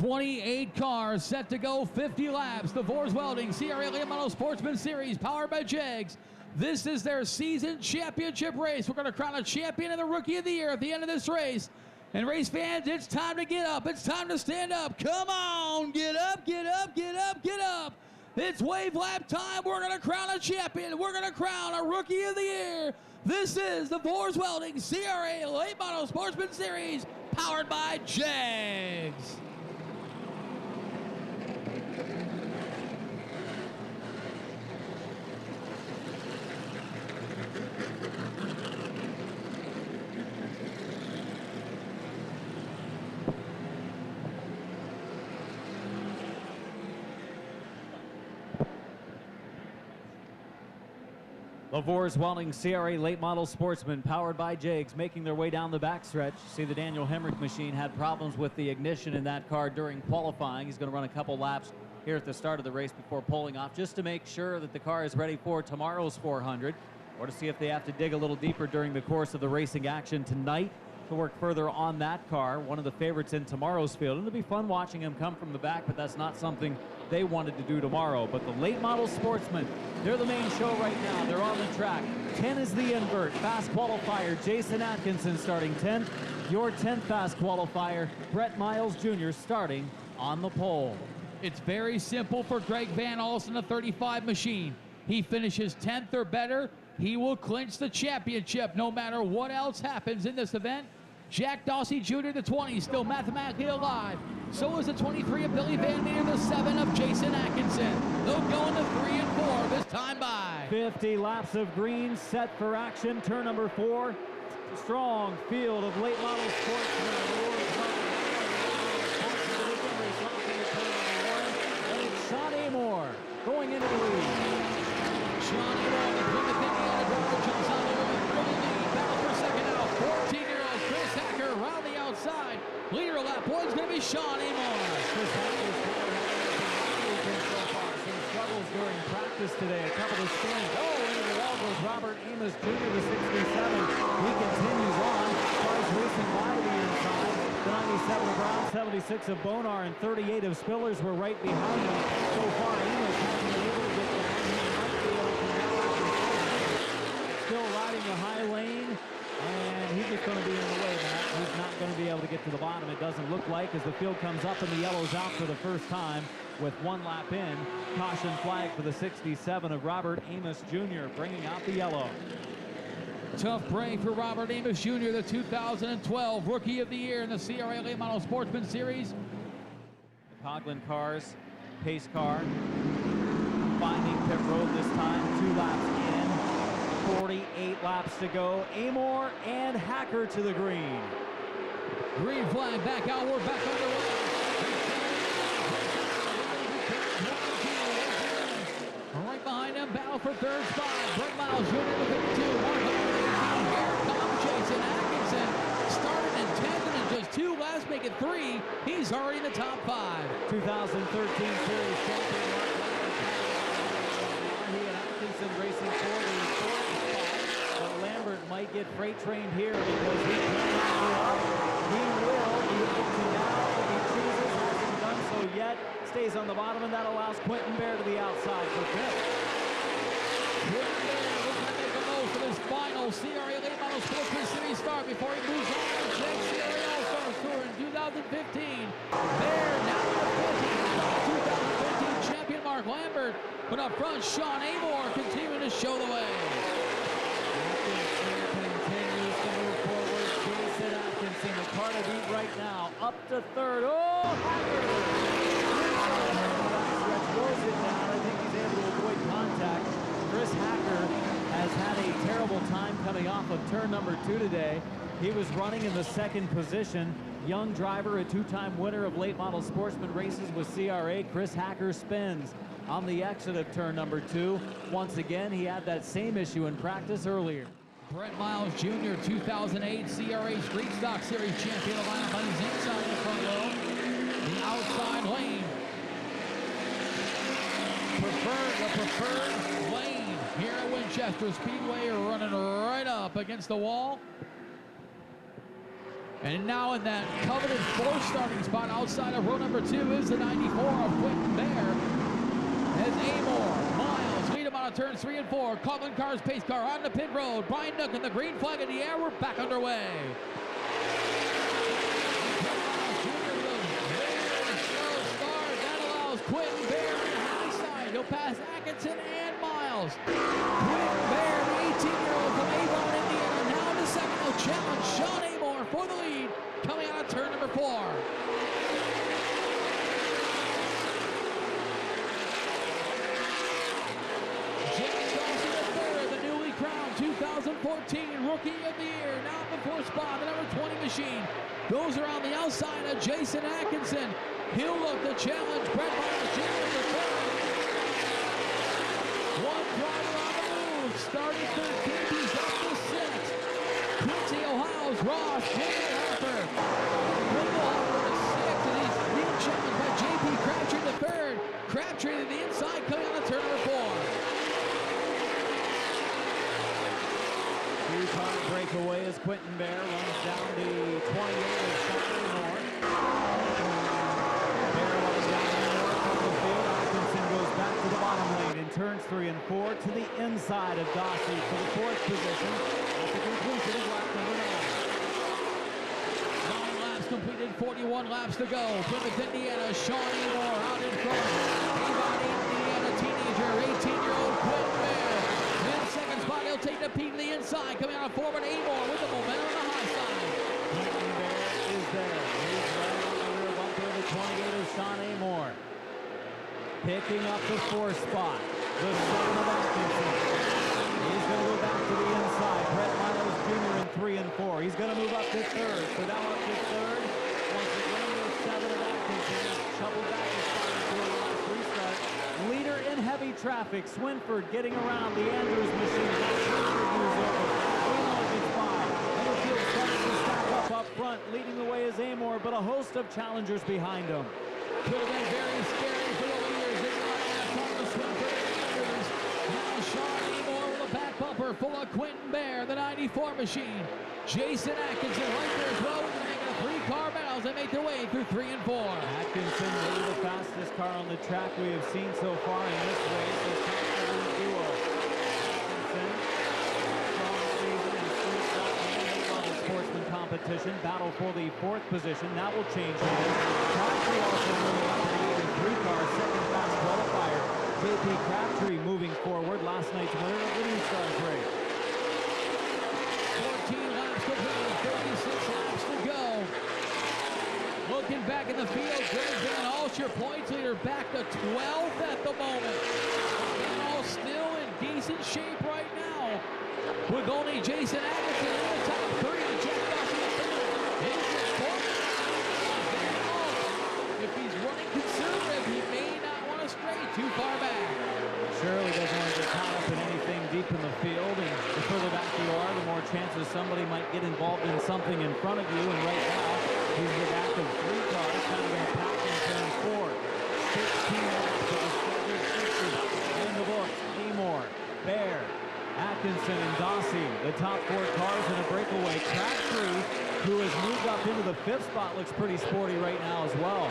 28 cars set to go 50 laps. The Vore Welding CRA Late Model Sportsman Series powered by Jegs. This is their season championship race. We're going to crown a champion and the Rookie of the Year at the end of this race. And race fans, it's time to get up. It's time to stand up. Come on, get up, get up, get up, get up. It's wave lap time. We're going to crown a champion. We're going to crown a Rookie of the Year. This is the Vore Welding CRA Late Model Sportsman Series powered by Jegs. The Vore Welding CRA Late Model Sportsman powered by Jegs making their way down the backstretch. See, the Daniel Hemrick machine had problems with the ignition in that car during qualifying. He's going to run a couple laps here at the start of the race before pulling off just to make sure that the car is ready for tomorrow's 400 or to see if they have to dig a little deeper during the course of the racing action tonight to work further on that car. One of the favorites in tomorrow's field. And it'll be fun watching him come from the back, but that's not something they wanted to do tomorrow. But the Late Model Sportsman, they're the main show right now. They're on the track. 10 is the invert. Fast qualifier, Jason Atkinson starting 10th. Your 10th fast qualifier, Brett Miles Jr. starting on the pole. It's very simple for Greg Van Alsten, a 35 machine. He finishes 10th or better, he will clinch the championship no matter what else happens in this event. Jack Dawsey Jr., the 20, still mathematically alive. So is the 23 of Billy Van Meter, the 7 of Jason Atkinson. They'll go into 3 and 4 this time by. 50 laps of green set for action. Turn number 4. Strong field of late model sportsmen. And it's Sean Amor going into the lead. Sean Amor, the Plymouth Indiana driver, jumps on the early lead. Battle for second now. 14-year-old Chris Hacker around the outside. Leader of lap 1 is going to be Sean Amor. Chris Hacker's so far. Some struggles during practice today. A couple of spins. Oh, into the wall goes Robert Amos Jr., the 67. He continues on. Cars racing by the inside. The 97 of Brown, 76 of Bonar, and 38 of Spillers were right behind him. So far, Amos hasn't been able to get down. He might be able to now. Still riding the high lane. And he's just going to be in the way, Matt. He's not going to be able to get to the bottom, it doesn't look like, as the field comes up and the yellow's out for the first time with 1 lap in. Caution flag for the 67 of Robert Amos Jr., bringing out the yellow. Tough break for Robert Amos Jr., the 2012 Rookie of the Year in the CRA Late Model Sportsman Series. The Coughlin cars, pace car, finding pit road this time, 2 laps in. 48 laps to go. Amor and Hacker to the green. Green flag back out. We're back underway. Right behind them, battle for third spot. Brett Miles Jr. to 52. Here comes Jason Atkinson. Started in 10th and in just 2 laps, make it 3. He's already in the top 5. 2013 Series champion Atkinson racing for the 4th spot, but Lambert might get freight trained here because he cannot go up. He will be able to now if he chooses, hasn't done so yet, stays on the bottom, and that allows Quentin Bear to the outside for fifth. Quentin Bear looking to make the most of his final CRA Late Model Sportsman Series start before he moves on to the next CRA All-Stars Tour in 2015. Bear now the 2015 champion Mark Lambert. But up front, Sean Amor continuing to show the way. Atkinson continues to move forward. Jason Atkinson, the car to beat right now, up to 3rd. Oh, Hacker! Slows it down. I think he's able to avoid contact. Chris Hacker has had a terrible time coming off of turn number 2 today. He was running in the 2nd position. Young driver, a 2-time winner of late model sportsman races with CRA. Chris Hacker spins on the exit of turn number 2. Once again, he had that same issue in practice earlier. Brett Miles Jr., 2008 CRA Street Stock Series champion, of line on his inside the front row. The outside lane. The preferred lane here at Winchester Speedway, running right up against the wall. And now in that coveted fourth starting spot outside of row number 2 is the 94 of Quentin Bear. As Amor, Miles lead him out of turns 3 and 4. Coughlin Cars pace car on the pit road. Brian Nook and the green flag in the air. We're back underway. Quentin Bear on the high side. He'll pass Atkinson and Miles. Quentin Bear, the 18-year-old from Avon, Indiana. Now in the second, he'll challenge Sean Amor for the lead, coming out of turn number 4. Jack Dawson III, the newly crowned 2014 Rookie of the Year. Now in the 4th spot, the number 20 machine goes around the outside of Jason Atkinson. He'll look to challenge Brett Miles Jr. for third. One driver on the move, starting 13th, he's up to 6th. Quincy, Ohio's Ross, Wimble-Harper. Wimble-Harper to 6th, and he's being challenged by J.P. Crabtree to 3rd. Crabtree to the inside, coming on to turn number 4. Two-car breakaway as Quentin Bear runs down the 28 of Shiny North. Back to the bottom lane in turns 3 and 4 to the inside of Dossie for the 4th position at the conclusion of lap number 9. 9 laps completed, 41 laps to go. Plymouth, Indiana, Sean Amor out in front. Avon, Indiana teenager, 18-year-old Quentin Bear. In the second spot, he'll take the peak to the inside, coming out forward. Amor with the momentum on the high side. Quentin Bear is there. He's right on the rear bumper of the 28 of Sean Amor. Picking up the 4th spot, the 7 of Atkinson. He's going to go back to the inside. Brett Miles Jr. in 3 and 4. He's going to move up to 3rd. So now up to 3rd. Once again, the 7 of Atkinson is shoveled back and starting for the last restart. Leader in heavy traffic. Swinford getting around the Andrews machine. Littlefield starting to stack up front. Leading the way is Amor, but a host of challengers behind him. Could have been very scary for the leaders. They run last on the Swinford Andrews. Now Sean Amor with a back bumper full of Quentin Bear, the 94 machine. Jason Atkinson right there as well. We're making a 3-car battles. They make their way through 3 and 4. Atkinson, maybe the fastest car on the track we have seen so far in this race. This duo. Atkinson, strong season and street stock on the Sportsman competition. Battle for the 4th position. That will change hands. Crabtree also moving up to the 8-3 car. Second fast qualifier. J.P. Crabtree moving forward. Last night's winner of the New Stars race. 14 laps completed, 36 laps to go. Looking back in the field, Greg Van Alst, your points leader, back to 12th at the moment. Van Alst still in decent shape right now, with only Jason Atkinson in the top 3. Jack Dawson in third. Here's the fourth. Van Alst, if he's running conservative, he may not want to stray too far back. Surely doesn't want to get caught up in anything deep in the field, and the further back you are, the more chances somebody might get involved in something in front of you, and right now, he's the back of 3 cars, kind of going to pack in turn 4. 16 laps of the scheduled 60. In the books, Amor, Bear, Atkinson, and Dossie, the top 4 cars in a breakaway. Crabtree, who has moved up into the 5th spot, looks pretty sporty right now as well.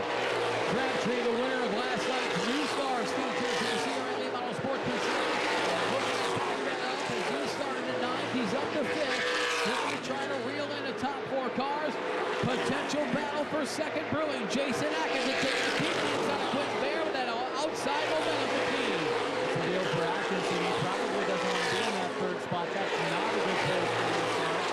Crabtree, the winner of last night's New Stars feature for the CRA Model Sportsman Series. Looking to tighten that up as he started at 9th. He's up to 5th. He'll be trying to reel in the top 4 cars. Potential battle for second brewing. Jason Atkinson taking the peak inside of Quentin Bear with that outside momentum to key. It's a deal for Atkinson. He probably doesn't want to be in that 3rd spot. That's not a good place for him to start.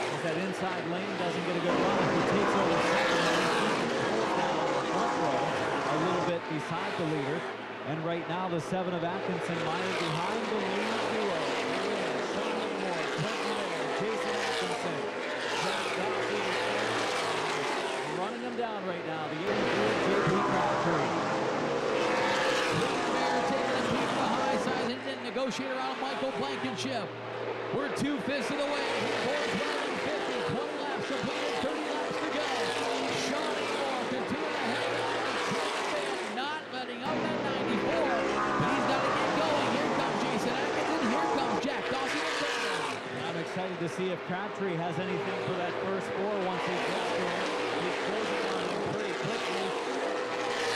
If that inside lane doesn't get a good run, if he takes over second, then he's down on the front row a little bit beside the leader. And right now, the 7 of Atkinson mired behind the lead duo. Sean Amor, Quentin Bear, Jason Atkinson, Jack Dawson, running them down right now. The 83 J.P. Crabtree. Quentin Bear taking a peek to the high side and then negotiate around Michael Blankenship. We're 2/5 of the way. Vore 50, 20 laps completed, 30 laps to go. Sean Amor continuing to hang on. Quentin Bear not letting up that 94. But he's got to get going. Here comes Jason Atkinson. Here comes Jack Dawson. I'm excited to see if Crabtree has anything for that first four once he gets there. He's closing on him pretty quickly.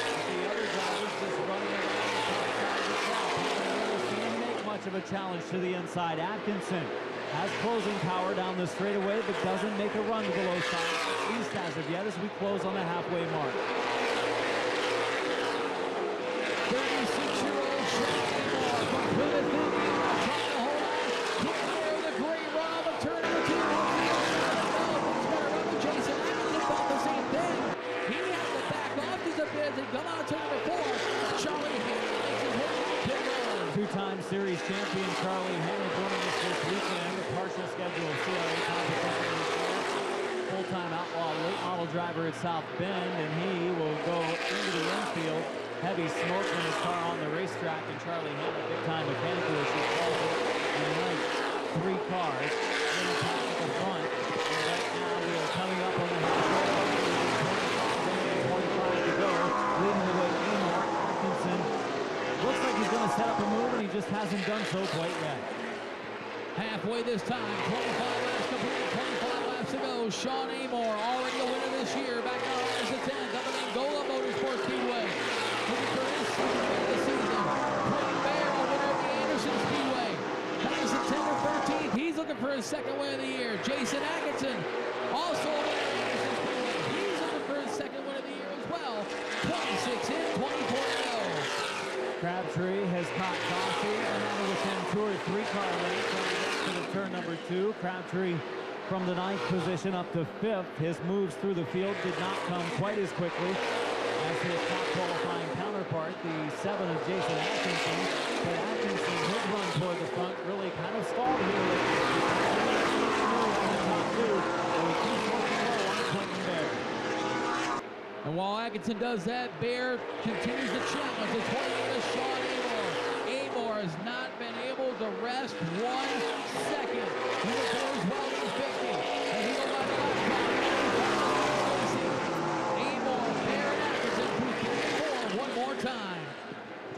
But the other drivers just running around the top side of the track. Haven't really seen him make much of a challenge to the inside. Atkinson has closing power down the straightaway, but doesn't make a run to the low side, at least as of yet, as we close on the halfway mark. 36-year-old Sean from Plymouth, Indiana, trying to hold on. Getting there with a great run on the turn number 2. It's better run with Jason Atkinson thought the same thing. He had to back off just a bit and come on to turn number 4. Charlie Hanna makes his way to pit road. Two-time series champion Charlie Hanna joining us this weekend. A partial schedule of CRA competition. Full-time outlaw late model driver at South Bend, and he will go into the infield. Heavy smoke from his car on the racetrack, and Charlie Hanna, big-time mechanical issues, calls it a night. 3 cars, little pass at the front, and right now we are coming up on the halfway. 25 to go, leading the way Amor. Atkinson looks like he's going to set up a move, and he just hasn't done so quite yet. Halfway this time, 25 laps complete, 25 laps to go. Sean Amor, already a winner this year, back out as the 10th, up in Gola Motorsport Speedway. Looking for his second win of the season. Quentin Bear, a winner of the Anderson Speedway. That is September 13th. He's looking for his second win of the year. Jason Atkinson, also a winner of the Anderson Speedway. He's looking for his second win of the year as well. 26 in, 24 to go. Crabtree has caught Dossie, and now within 2 or 3 car lengths to the turn number 2. Crabtree from the 9th position up to 5th. His moves through the field did not come quite as quickly as his top qualifying counterpart, the 7 of Jason Atkinson. But Atkinson, his run toward the front, really kind of stalled here. The top 2, and he keeps working low on Quentin Bear. And while Atkinson does that, Bear continues to challenge the 28 of Sean Amor. Amor has not been able to rest 1 second. He records Welding 50. And he will let Amor, Bear, and Atkinson through 3 and 4 one more time.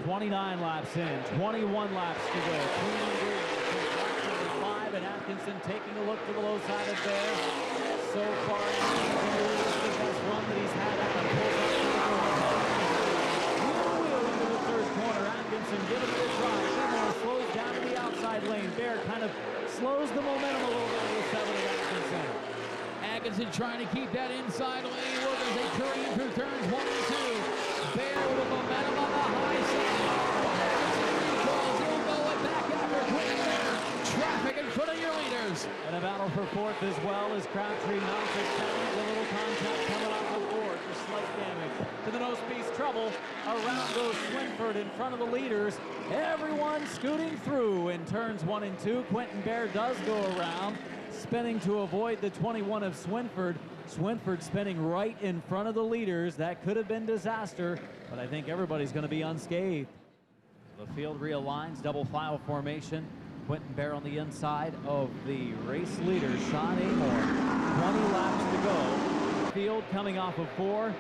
29 laps in, 21 laps to go. 5, and Atkinson taking a look to the low side of Bear. So far, this is the best run that he's had at the wheel into the 3rd corner. Atkinson giving it a try. Amor slows down to the outside lane. Bear kind of slows the momentum a little bit with 7 of Atkinson. Atkinson trying to keep that inside lane work as they curry through turns 1 and 2. Bear with the momentum on the high side. Atkinson recalls. He'll go it back after Quentin Bear. Traffic in front of your leaders. And a battle for 4th as well as Crabtree mounts a challenge. A little contact coming off the board for slight damage to the nose-piece trouble. Around goes Swinford in front of the leaders. Everyone scooting through in turns 1 and 2. Quentin Bear does go around, spinning to avoid the 21 of Swinford. Swinford spinning right in front of the leaders. That could have been disaster, but I think everybody's going to be unscathed. The field realigns, double file formation. Quentin Bear on the inside of the race leader, Sean Amor. 20 laps to go. Field coming off of 4.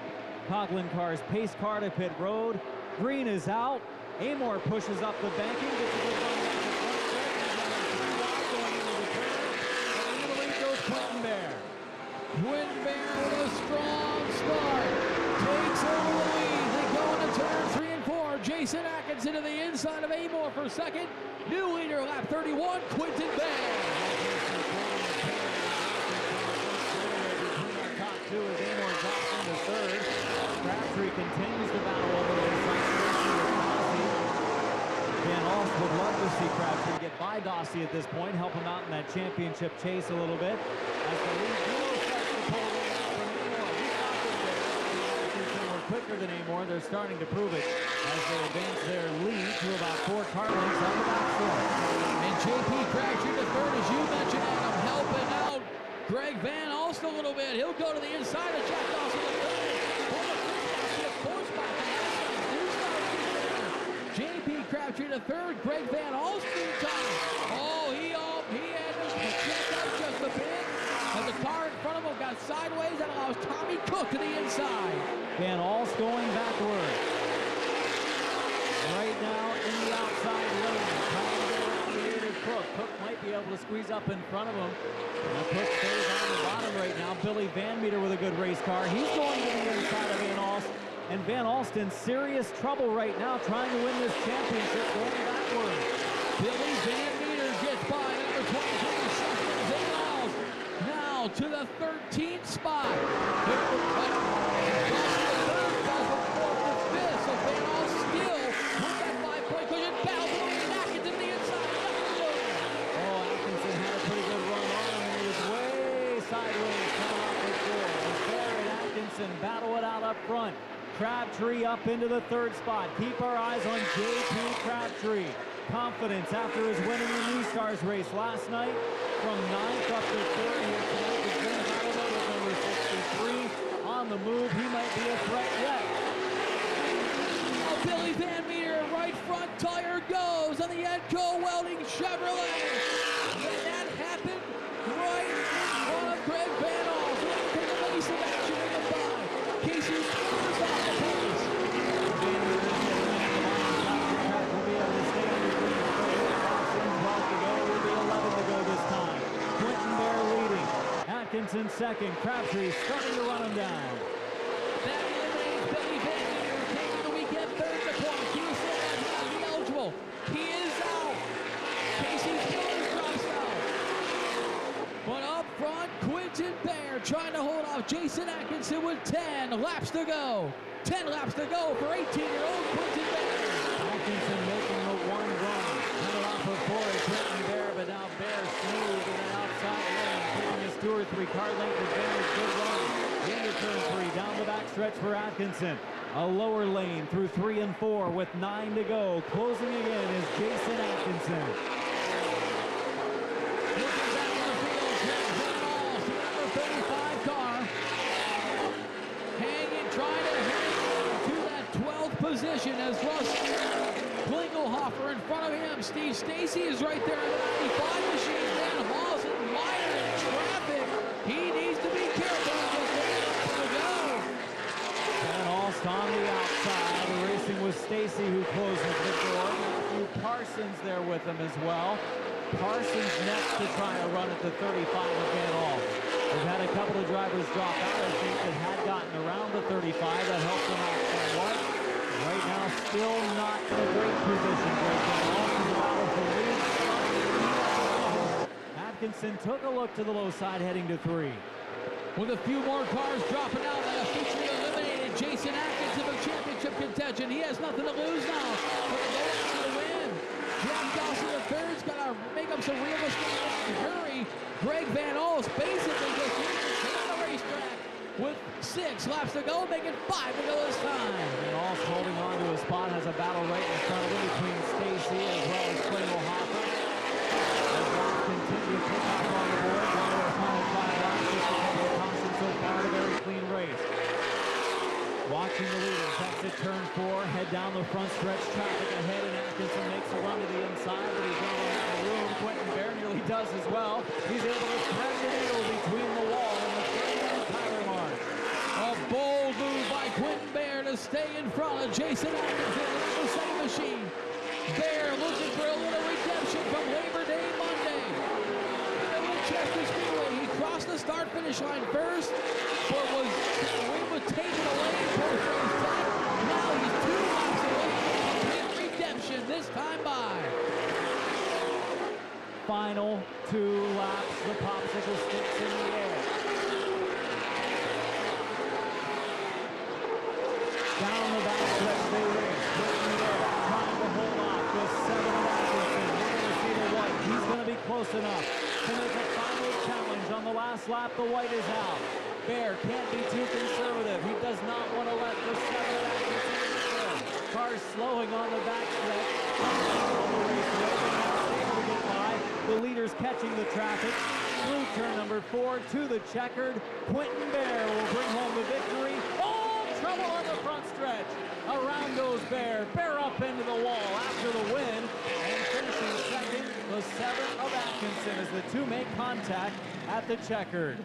Coughlin cars pace car to pit road. Green is out. Amor pushes up the banking. Gets a good run down the front stretch. Going into the turn. And into the lead goes Quentin Bear. Quentin Bear with a strong start. Takes over the lead. They go into turn 3 and 4. Jason Atkinson to the inside of Amor for second. New leader, lap 31, Quentin Bear. Top 2 as Amor drops into 3rd. Crabtree continues to battle over the front stretch. Van Alst would love to see Crabtree get by Dossie at this point, help him out in that championship chase a little bit. As the lead duo starts to pull away now from Amor. We thought that Atkinson were quicker than Amor. They're starting to prove it as they advance their lead to about 4 car lengths on the back stretch. And J.P. Crabtree the 3rd, as you mentioned, Adam, helping out Greg Van Alst a little bit. He'll go to the inside of Jack Dawson the 3rd. J.P. Crabtree the 3rd, Greg Van Alst through time. Oh, he had to check out just a bit. And the car in front of him got sideways. That allows Tommy Cook to the inside. Van Alst going backward. Right now in the outside lane. Trying to get around the 8 of Cook. Cook might be able to squeeze up in front of him. Now Cook stays on the bottom right now. Billy Van Meter with a good race car. He's going to the inside of Van Alst. And Van Alst in serious trouble right now trying to win this championship going backwards. Billy Van Meter gets by number 23, Sheffield Van Alst. Now to the 13th spot. So Van Alst still with that 5-point cushion. Bounce over Atkins to the inside. Oh, Atkinson had a pretty good run on him. He was way sideways coming off the floor. And Vore and Atkinson battle it out up front. Crabtree up into the 3rd spot. Keep our eyes on J.P. Crabtree. Confidence after his winning the New Stars race last night. From 9th up to 3rd here tonight. He's been out of it with number 63. On the move, he might be a threat yet. Billy Van Meter, right front tire goes on the Edco Welding Chevrolet. And that happened right in front of Greg Van Alst. We're going to take a race of action in the 5. Casey Squires off the pace. Van Meter is getting on the line. Will be able to stay under green. 12 to go. Will be 11 to go this time. Quentin Bear leading. Atkinson second. Crabtree starting to run him down. That eliminates Billy Van Meter, taking the weekend 3rd to point. He was still not be eligible. He is out. Casey Squires drops out. But up front, Quentin Bear trying to hold off Jason Atkinson with 10 laps to go. 10 laps to go for 18-year-old Quentin Bear. Atkinson making the one run. Coming off of Vore, Quentin Bear, but now Bear smooth in an outside lane. Taking his 2 or 3 car length advantage. Good run. Into turn 3, down the backstretch for Atkinson. A lower lane through 3 and 4 with 9 to go. Closing again is Jason Atkinson. Looking back in the field, Greg Van Alst, the number 35 car. Trying to hang to that 12th position as Russ Klingelhofer in front of him. Steve Stacy is right there in the 95 machine. Van Haas and Meyer in traffic. He needs to be careful with the go. Van Alst on the outside, racing with Stacy, who closes the door. Matthew Parsons there with him as well. Parsons next to try a run at the 35 of Van Alst. We've had a couple of drivers drop out, I think, that had gotten around the 35. That helped them out somewhat. Right now, still not in a great position. Greg Van Alst is battle for lead. Atkinson took a look to the low side, heading to 3. With a few more cars dropping out, that officially eliminated Jason Atkinson of championship contention. He has nothing to lose now. But the goal to win. Jack Dawson III's got to make up some real mistakes in a hurry. Greg Van Alst basically just on the racetrack with 6 laps to go, making 5 to go this time. Van Alst holding on to his spot, has a battle right in front of him between Stacy as well as Klingelhofer. As laps continue to pick up on the board, down to the final 5 laps, just a couple of cautions so far, a very clean race. Watching the leaders, exit turn 4, head down the front stretch, traffic ahead, and Atkinson makes a run to the inside, but he's going to run out of room. Quentin Bear nearly does as well. He's able to thread the needle between the wall and the 30-minute tire mark. A bold move by Quentin Bear to stay in front of Jason Atkinson in the same machine. Bear looking for a little redemption from Labor Day Monday. In the Winchester Speedway, he crossed the start-finish line first, but was taken away post-race time. Now he's 2 laps away from complete redemption, this time by. Final 2 laps, the popsicle sticks in the air. Down the backstretch they race. Quentin Bear trying to hold off with 7 of Atkinson. We're going to see the white. He's going to be close enough to make a final challenge. On the last lap, the white is out. Bear can't be too conservative. He does not want to let the 7 of Atkinson in. Cars slowing on the backstretch. The leaders catching the traffic through turn number 4 to the checkered. Quentin Bear will bring home the victory. Oh, trouble on the front stretch. Around goes Bear. Bear up into the wall after the win. And finishing second, the 7 of Atkinson as the 2 make contact at the checkered.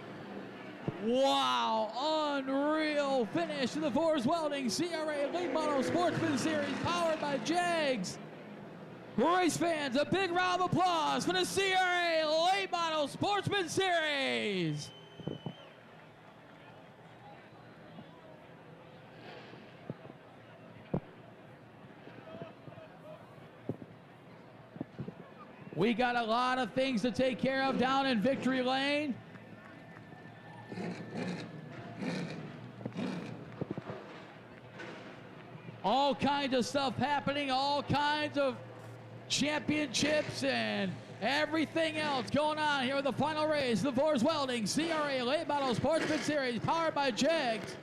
Wow, unreal finish to the Vore Welding CRA Late Model Sportsman Series powered by Jags. Race fans, a big round of applause for the CRA Late Model Sportsman Series. We got a lot of things to take care of down in Victory Lane. All kinds of stuff happening, all kinds of championships and everything else going on here with the final race, the Vore Welding CRA Late Model Sportsman Series, powered by Jegs.